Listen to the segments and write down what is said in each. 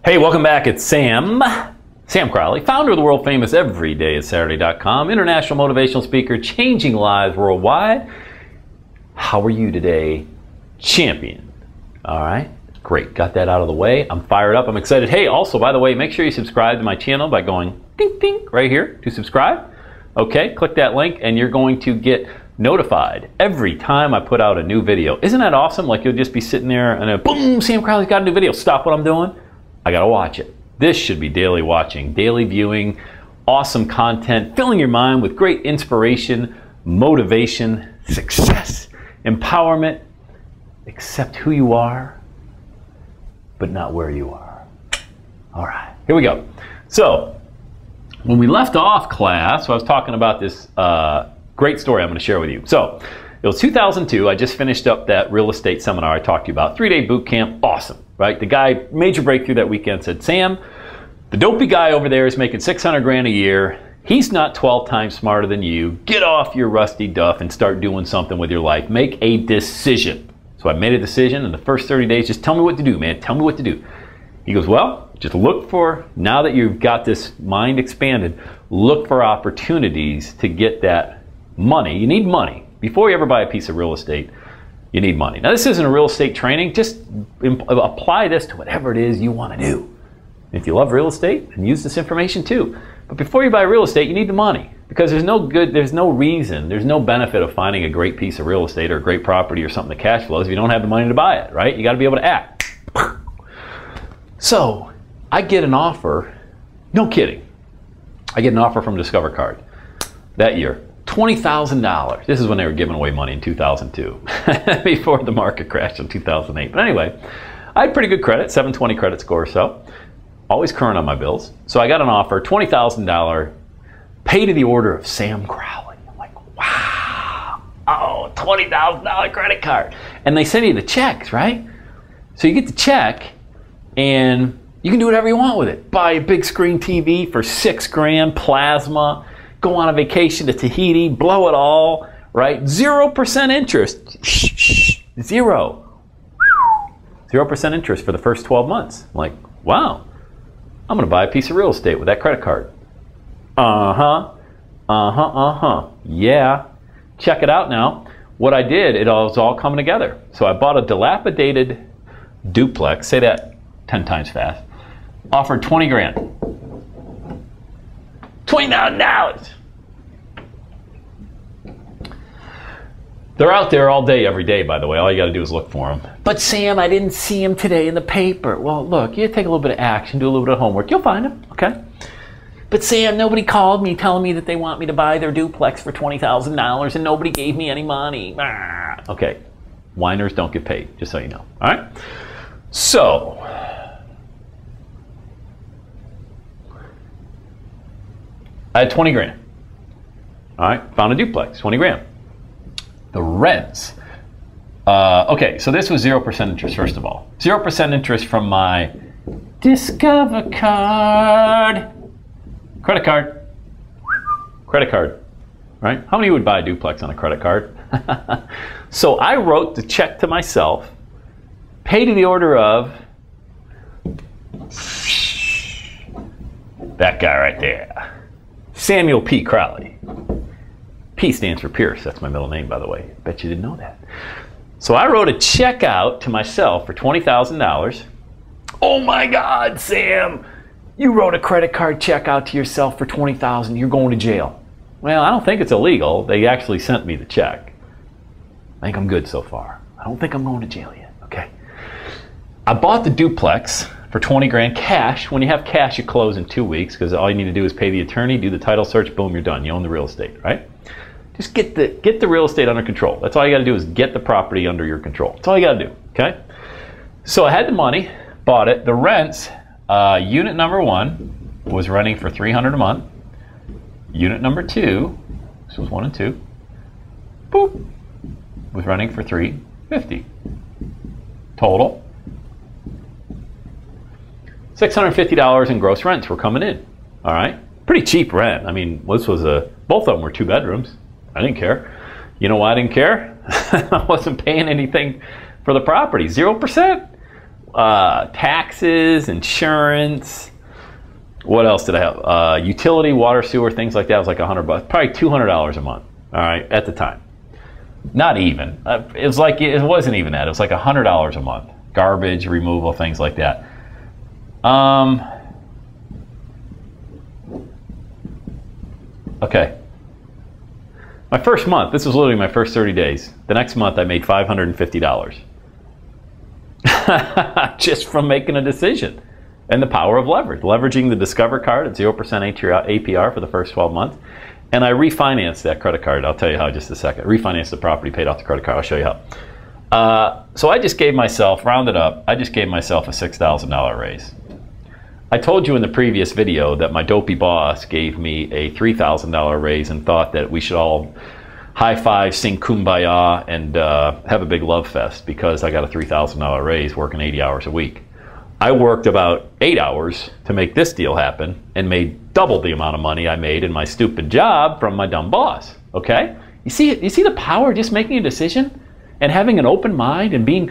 Hey, welcome back. It's Sam Crowley, founder of the world famous EverydayIsSaturday.com, international motivational speaker, changing lives worldwide. How are you today, champion? All right, great. Got that out of the way. I'm fired up. I'm excited. Hey, also, by the way, make sure you subscribe to my channel by going ding, ding, right here to subscribe. Okay, click that link and you're going to get notified every time I put out a new video. Isn't that awesome? Like you'll just be sitting there and then boom, Sam Crowley's got a new video. Stop what I'm doing. I gotta watch it. This should be daily watching, daily viewing, awesome content, filling your mind with great inspiration, motivation, success, empowerment. Accept who you are, but not where you are. All right, here we go. So, when we left off class, so I was talking about this great story I'm gonna share with you. So, it was 2002, I just finished up that real estate seminar I talked to you about, 3-day boot camp, awesome, right? The guy, major breakthrough that weekend, said, Sam, the dopey guy over there is making 600 grand a year. He's not 12 times smarter than you. Get off your rusty duff and start doing something with your life. Make a decision. So I made a decision in the first 30 days, just tell me what to do, man, tell me what to do. He goes, well, just look for, now that you've got this mind expanded, look for opportunities to get that money. You need money. Before you ever buy a piece of real estate, you need money. Now, this isn't a real estate training. Just apply this to whatever it is you want to do. If you love real estate, then use this information too. But before you buy real estate, you need the money because there's no reason, there's no benefit of finding a great piece of real estate or a great property or something that cash flows if you don't have the money to buy it, right? You got to be able to act. So, I get an offer, no kidding. I get an offer from Discover Card that year. $20,000. This is when they were giving away money in 2002, before the market crashed in 2008. But anyway, I had pretty good credit, 720 credit score or so. Always current on my bills. So I got an offer, $20,000, pay to the order of Sam Crowley. I'm like, wow, oh, $20,000 credit card. And they send you the checks, right? So you get the check and you can do whatever you want with it. Buy a big screen TV for $6 grand, plasma, go on a vacation to Tahiti, blow it all, right? 0% interest. Zero. 0% interest for the first 12 months. I'm like, wow, I'm gonna buy a piece of real estate with that credit card. Yeah, check it out now. What I did, it was all coming together. So I bought a dilapidated duplex, say that 10 times fast, offered 20 grand. $20,000. They're out there all day, every day, by the way. All you got to do is look for them. But Sam, I didn't see him today in the paper. Well, look, you take a little bit of action, do a little bit of homework. You'll find him, okay? But Sam, nobody called me telling me that they want me to buy their duplex for $20,000 and nobody gave me any money. Okay, whiners don't get paid, just so you know, all right? So, I had 20 grand. All right, found a duplex, 20 grand. The rents. Okay, so this was 0% interest, first of all. 0% interest from my Discover Card. Credit card. Credit card, right? How many would buy a duplex on a credit card? So I wrote the check to myself, pay to the order of that guy right there. Samuel P. Crowley. P stands for Pierce. That's my middle name, by the way. Bet you didn't know that. So I wrote a check out to myself for $20,000. Oh my God, Sam, you wrote a credit card check out to yourself for $20,000. You're going to jail. Well, I don't think it's illegal. They actually sent me the check. I think I'm good so far. I don't think I'm going to jail yet, okay? I bought the duplex for 20 grand cash. When you have cash, you close in 2 weeks because all you need to do is pay the attorney, do the title search, boom, you're done. You own the real estate, right? Just get the real estate under control. That's all you got to do is get the property under your control. That's all you got to do, okay? So I had the money, bought it. The rents, unit number 1 was renting for $300 a month. Unit number 2, this was 1 and 2, boop, was renting for $350. Total $650 in gross rents were coming in. All right, pretty cheap rent. I mean, this was both of them were 2 bedrooms. I didn't care. You know why I didn't care? I wasn't paying anything for the property. 0%. taxes, insurance. What else did I have? Utility, water, sewer, things like that. It was like $100, probably $200 a month. All right, at the time. Not even. It was like, it wasn't even that. It was like $100 a month. Garbage removal, things like that. Okay. My first month, this was literally my first 30 days. The next month I made $550. Just from making a decision. And the power of leverage. Leveraging the Discover card at 0% APR for the first 12 months. And I refinanced that credit card. I'll tell you how in just a second. Refinanced the property, paid off the credit card. I'll show you how. So I just gave myself, rounded up, I just gave myself a $6,000 raise. I told you in the previous video that my dopey boss gave me a $3,000 raise and thought that we should all high five, sing kumbaya, and have a big love fest because I got a $3,000 raise working 80 hours a week. I worked about 8 hours to make this deal happen and made double the amount of money I made in my stupid job from my dumb boss. Okay? You see the power of just making a decision and having an open mind and being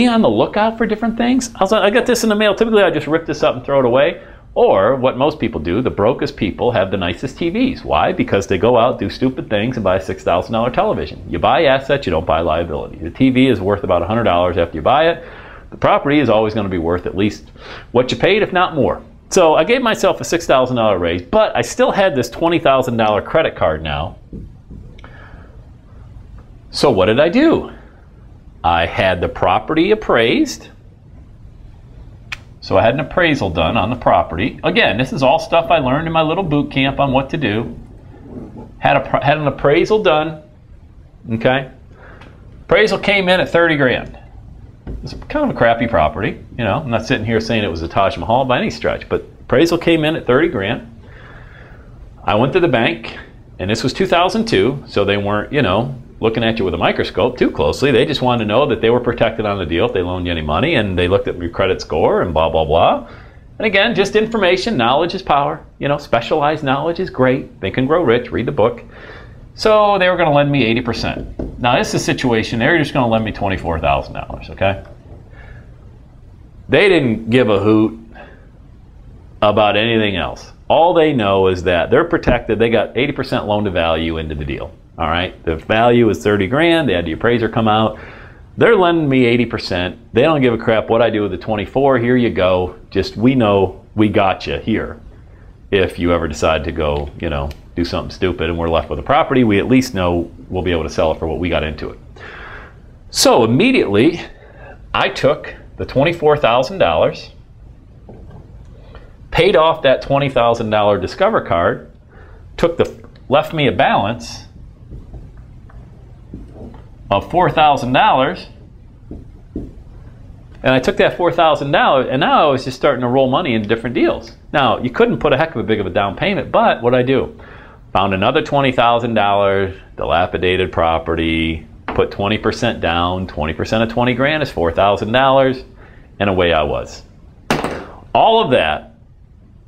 on the lookout for different things? I got this in the mail. Typically, I just rip this up and throw it away. Or what most people do, the brokest people have the nicest TVs. Why? Because they go out, do stupid things, and buy a $6,000 television. You buy assets, you don't buy liability. The TV is worth about $100 after you buy it. The property is always going to be worth at least what you paid, if not more. So I gave myself a $6,000 raise, but I still had this $20,000 credit card now. So what did I do? I had the property appraised. So I had an appraisal done on the property. Again, this is all stuff I learned in my little boot camp on what to do. Had an appraisal done. Okay. Appraisal came in at 30 grand. It's kind of a crappy property. You know, I'm not sitting here saying it was a Taj Mahal by any stretch, but appraisal came in at 30 grand. I went to the bank, and this was 2002, so they weren't, you know, looking at you with a microscope too closely. They just wanted to know that they were protected on the deal if they loaned you any money, and they looked at your credit score and blah, blah, blah. And again, just information. Knowledge is power. You know, specialized knowledge is great. Think and Grow Rich. Read the book. So they were going to lend me 80%. Now, this is a situation. They were just going to lend me $24,000, okay? They didn't give a hoot about anything else. All they know is that they're protected. They got 80% loan to value into the deal. All right, the value is 30 grand. They had the appraiser come out. They're lending me 80%. They don't give a crap what I do with the 24. Here you go. Just, we know we got you here. If you ever decide to go, you know, do something stupid and we're left with a property, we at least know we'll be able to sell it for what we got into it. So immediately, I took the $24,000, paid off that $20,000 Discover card, left me a balance of $4,000, and I took that $4,000, and now I was just starting to roll money into different deals. Now, you couldn't put a heck of a big of a down payment, but what I do? Found another $20,000, dilapidated property, put 20% down, 20% of 20 grand is $4,000, and away I was. All of that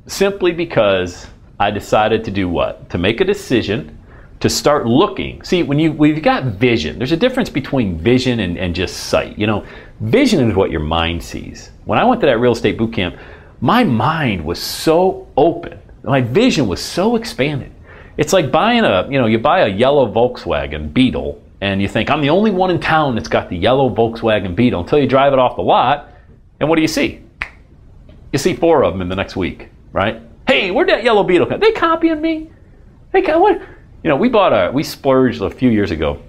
simply because I decided to do what? To make a decision to start looking. See, when you've got vision, there's a difference between vision and just sight. You know, vision is what your mind sees. When I went to that real estate boot camp, my mind was so open. My vision was so expanded. It's like buying you buy a yellow Volkswagen Beetle and you think, I'm the only one in town that's got the yellow Volkswagen Beetle, until you drive it off the lot, and what do you see? You see 4 of them in the next week, right? Hey, where'd that yellow Beetle come? They copying me? What? You know, we splurged a few years ago,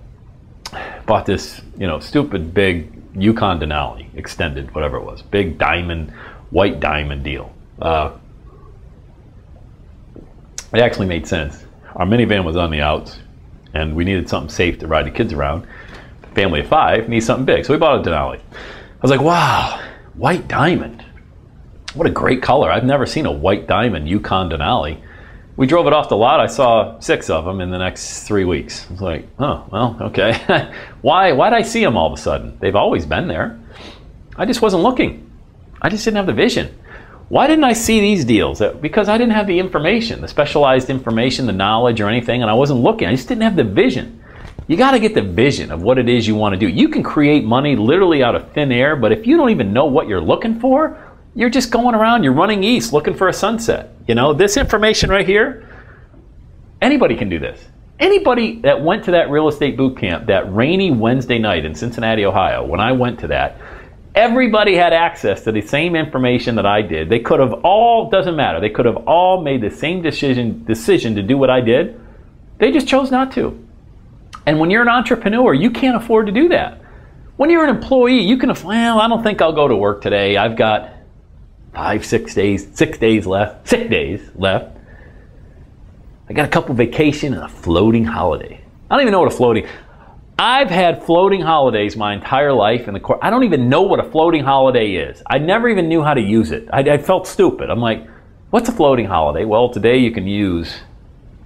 bought this, you know, stupid big Yukon Denali, extended, whatever it was, big diamond, white diamond deal. It actually made sense. Our minivan was on the outs, and we needed something safe to ride the kids around. Family of 5 needs something big, so we bought a Denali. I was like, wow, white diamond. What a great color. I've never seen a white diamond Yukon Denali. We drove it off the lot. I saw 6 of them in the next 3 weeks. I was like, oh, well, okay. Why'd I see them all of a sudden? They've always been there. I just wasn't looking. I just didn't have the vision. Why didn't I see these deals? Because I didn't have the information, the specialized information, the knowledge or anything, and I wasn't looking. I just didn't have the vision. You got to get the vision of what it is you want to do. You can create money literally out of thin air, but if you don't even know what you're looking for, you're just going around, you're running east looking for a sunset. You know, this information right here, anybody can do this. Anybody that went to that real estate boot camp that rainy Wednesday night in Cincinnati, Ohio, when I went to that, everybody had access to the same information that I did. They could have all, doesn't matter, they could have all made the same decision to do what I did. They just chose not to. And when you're an entrepreneur, you can't afford to do that. When you're an employee, you can, well, I don't think I'll go to work today. I've got 6 days left. I got a couple vacation and a floating holiday. I don't even know what a floating, I've had floating holidays my entire life in the course. I don't even know what a floating holiday is. I never even knew how to use it. I felt stupid. I'm like, what's a floating holiday? Well, today you can use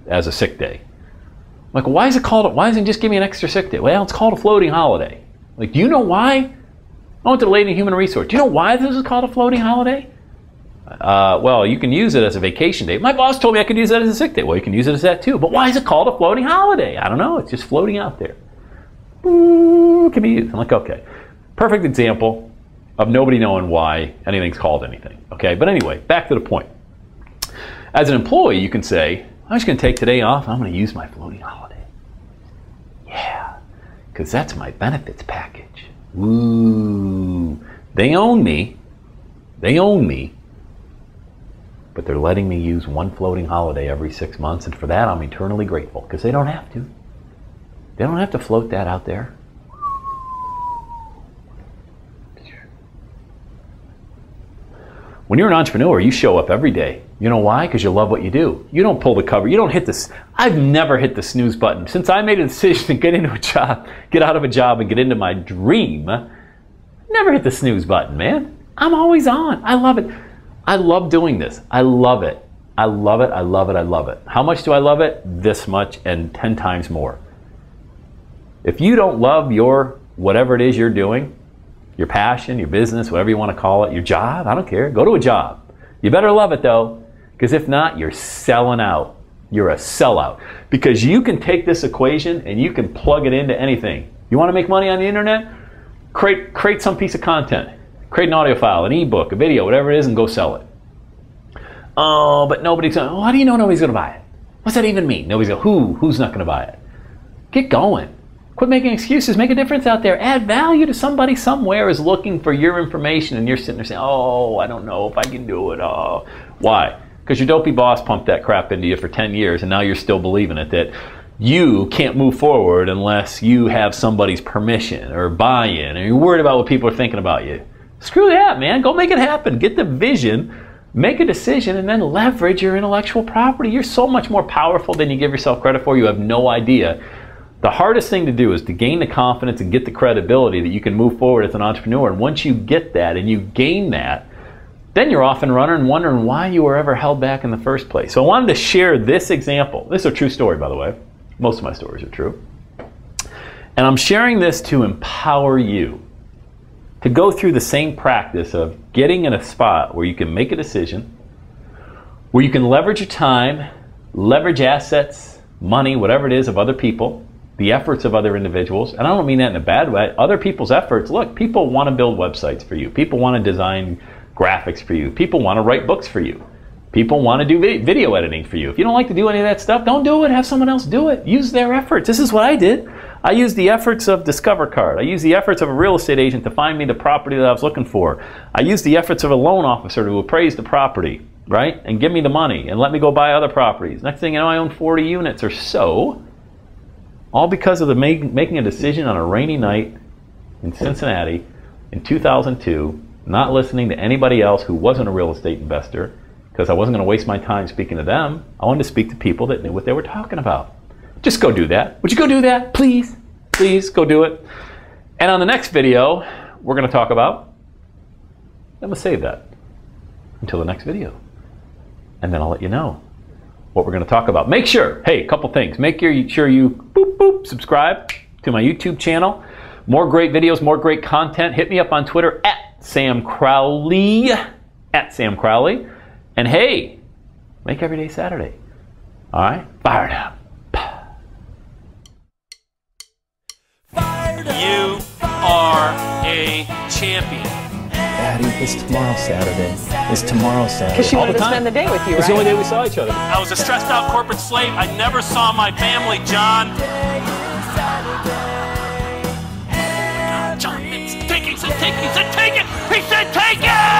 as a sick day. I'm like, why is it called, why doesn't it just give me an extra sick day? Well, it's called a floating holiday. Like, do you know why? I went to the Lady in Human Resource. Do you know why this is called a floating holiday? Well, you can use it as a vacation day. My boss told me I could use that as a sick day. Well, you can use it as that too. But why is it called a floating holiday? I don't know. It's just floating out there. Ooh, can be used. I'm like, okay. Perfect example of nobody knowing why anything's called anything. Okay, but anyway, back to the point. As an employee, you can say, I'm just going to take today off. I'm going to use my floating holiday. Yeah, because that's my benefits package. Ooh, they own me. They own me. But they're letting me use one floating holiday every 6 months, and for that I'm eternally grateful, because they don't have to. They don't have to float that out there. When you're an entrepreneur, you show up every day. You know why? Because you love what you do. You don't pull the cover. You don't hit this. I've never hit the snooze button. Since I made a decision to get into a job, get out of a job and get into my dream, never hit the snooze button, man. I'm always on. I love it. I love doing this. I love it. I love it. I love it. I love it. How much do I love it? This much and 10 times more. If you don't love your whatever it is you're doing, your passion, your business, whatever you want to call it, your job, I don't care. Go to a job. You better love it though, because if not, you're selling out. You're a sellout. Because you can take this equation and you can plug it into anything. You want to make money on the internet? Create some piece of content. Create an audio file, an ebook, a video, whatever it is, and go sell it. Oh, but nobody's going to, how do you know nobody's going to buy it? What's that even mean? Nobody's going to, who's not going to buy it? Get going. Quit making excuses. Make a difference out there. Add value to somebody somewhere is looking for your information, and you're sitting there saying, oh, I don't know if I can do it. Oh, why? Because your dopey boss pumped that crap into you for 10 years, and now you're still believing it, that you can't move forward unless you have somebody's permission or buy-in, and you're worried about what people are thinking about you. Screw that, man. Go make it happen. Get the vision, make a decision, and then leverage your intellectual property. You're so much more powerful than you give yourself credit for. You have no idea. The hardest thing to do is to gain the confidence and get the credibility that you can move forward as an entrepreneur. And once you get that and you gain that, then you're off and running, wondering why you were ever held back in the first place. So I wanted to share this example. This is a true story, by the way. Most of my stories are true. And I'm sharing this to empower you to go through the same practice of getting in a spot where you can make a decision, where you can leverage your time, leverage assets, money, whatever it is of other people, the efforts of other individuals. And I don't mean that in a bad way. Other people's efforts. Look, people want to build websites for you. People want to design graphics for you. People want to write books for you. People want to do video editing for you. If you don't like to do any of that stuff, don't do it. Have someone else do it. Use their efforts. This is what I did. I used the efforts of Discover Card. I used the efforts of a real estate agent to find me the property that I was looking for. I used the efforts of a loan officer to appraise the property, right? And give me the money and let me go buy other properties. Next thing you know, I own 40 units or so. All because of the making a decision on a rainy night in Cincinnati in 2002, not listening to anybody else who wasn't a real estate investor, because I wasn't going to waste my time speaking to them. I wanted to speak to people that knew what they were talking about. Just go do that. Would you go do that? Please, please go do it. And on the next video, we're going to talk about, I'm going to save that until the next video. And then I'll let you know what we're going to talk about. Make sure, hey, a couple things. Make sure you subscribe to my YouTube channel. More great videos, more great content. Hit me up on Twitter at Sam Crowley. And hey, make every day Saturday. All right? Fire it up. champion. Daddy, it's tomorrow Saturday. It's tomorrow Saturday. Because she All wanted the to time. spend the day with you, It's the only right? day we saw each other. I was a stressed out corporate slave. I never saw my family, John. John, it's take it. He said take it. He said take it.